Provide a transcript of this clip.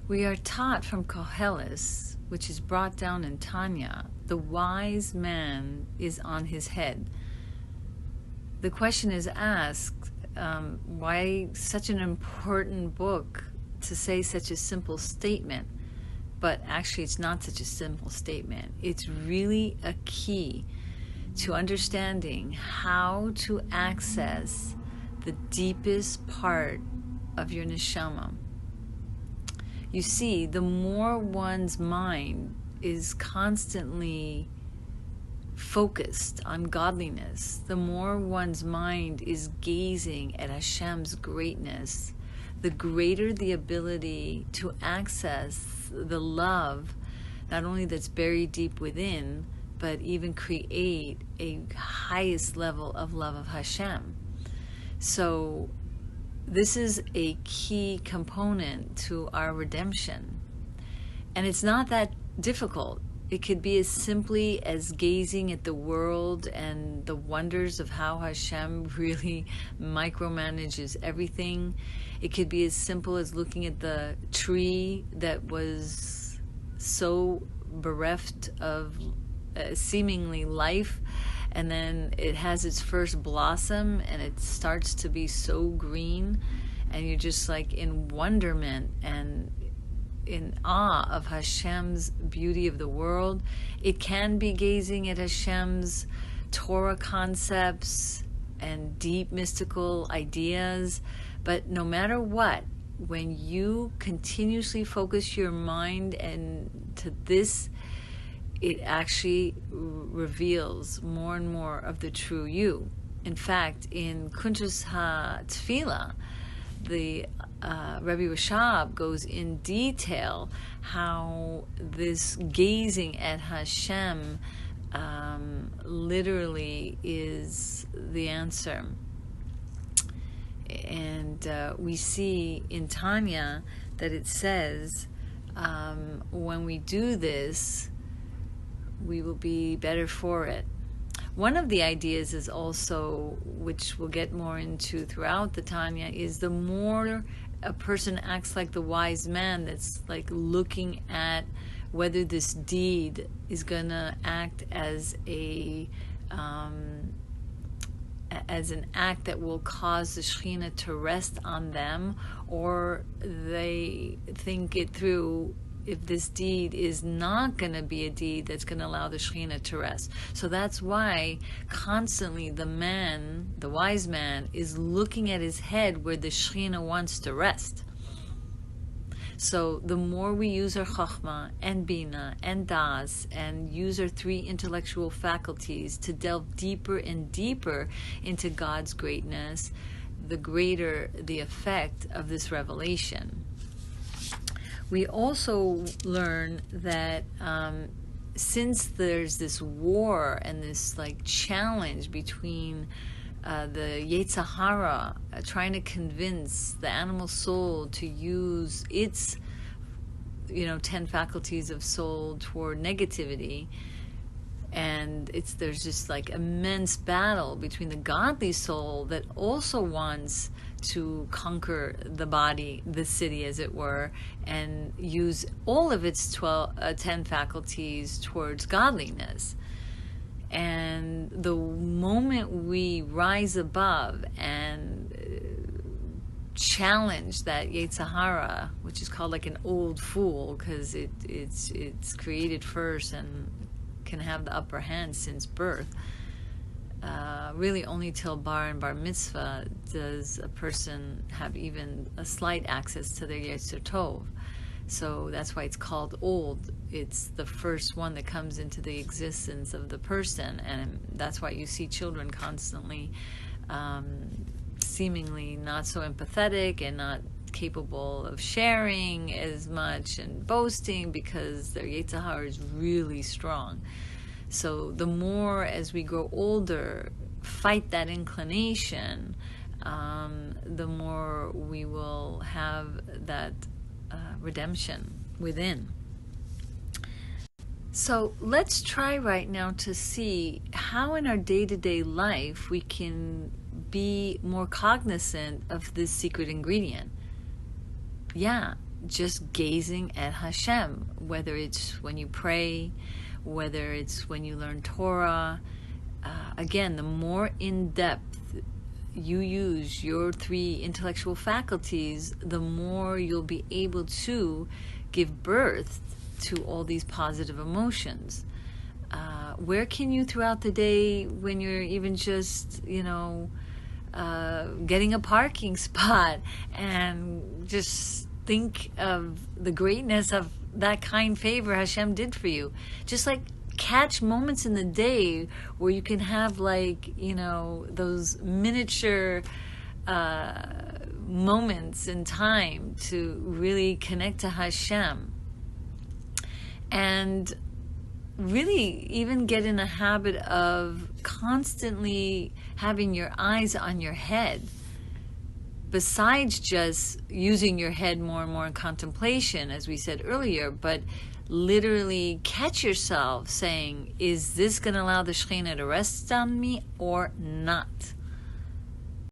We are taught from Koheles, which is brought down in Tanya, the wise man is on his head. The question is asked, why such an important book to say such a simple statement? But actually, it's not such a simple statement. It's really a key to understanding how to access the deepest part of your neshama. You see, the more one's mind is constantly focused on godliness, the more one's mind is gazing at Hashem's greatness, the greater the ability to access the love, not only that's buried deep within, but even create a highest level of love of Hashem. So this is a key component to our redemption. And it's not that difficult. It could be as simply as gazing at the world and the wonders of how Hashem really micromanages everything. It could be as simple as looking at the tree that was so bereft of seemingly life, and then it has its first blossom and it starts to be so green, and you're just like in wonderment and in awe of Hashem's beauty of the world. It can be gazing at Hashem's Torah concepts and deep mystical ideas, but no matter what, when you continuously focus your mind and to this, it actually reveals more and more of the true you. In fact, in Kuntres HaTfilah, the Rebbe Rashab goes in detail how this gazing at Hashem literally is the answer. And we see in Tanya that it says, when we do this, we will be better for it. One of the ideas is also, which we'll get more into throughout the Tanya, is the more a person acts like the wise man, that's like looking at whether this deed is going to act as an act that will cause the Shekhinah to rest on them, or they think it through if this deed is not going to be a deed that's going to allow the Shekhinah to rest. So that's why constantly the man, the wise man, is looking at his head where the Shekhinah wants to rest. So the more we use our Chokhmah and Bina and Das and use our three intellectual faculties to delve deeper and deeper into God's greatness, the greater the effect of this revelation. We also learn that since there's this war and this like challenge between the Yetzer Hara trying to convince the animal soul to use its 10 faculties of soul toward negativity, and there's just like immense battle between the godly soul that also wants to conquer the body, the city as it were, and use all of its 10 faculties towards godliness. And the moment we rise above and challenge that Yetzer Hara, which is called like an old fool because it's created first and can have the upper hand since birth, really only till bar and bar mitzvah does a person have even a slight access to their Yetzer Tov. So that's why it's called old. It's the first one that comes into the existence of the person, and that's why you see children constantly seemingly not so empathetic and not capable of sharing as much and boasting, because their Yetzer Hara is really strong. So the more as we grow older, fight that inclination, the more we will have that redemption within. So let's try right now to see how in our day-to-day life we can be more cognizant of this secret ingredient. Yeah, just gazing at Hashem, whether it's when you pray, whether it's when you learn Torah. Again, the more in depth you use your 3 intellectual faculties, the more you'll be able to give birth to all these positive emotions. Where can you throughout the day, when you're even just, getting a parking spot, and just think of the greatness of that kind favor Hashem did for you? Just like catch moments in the day where you can have those miniature moments in time to really connect to Hashem. And really even get in a habit of constantly having your eyes on your head, besides just using your head more and more in contemplation, as we said earlier, but literally catch yourself saying, is this going to allow the Shekhinah to rest on me or not?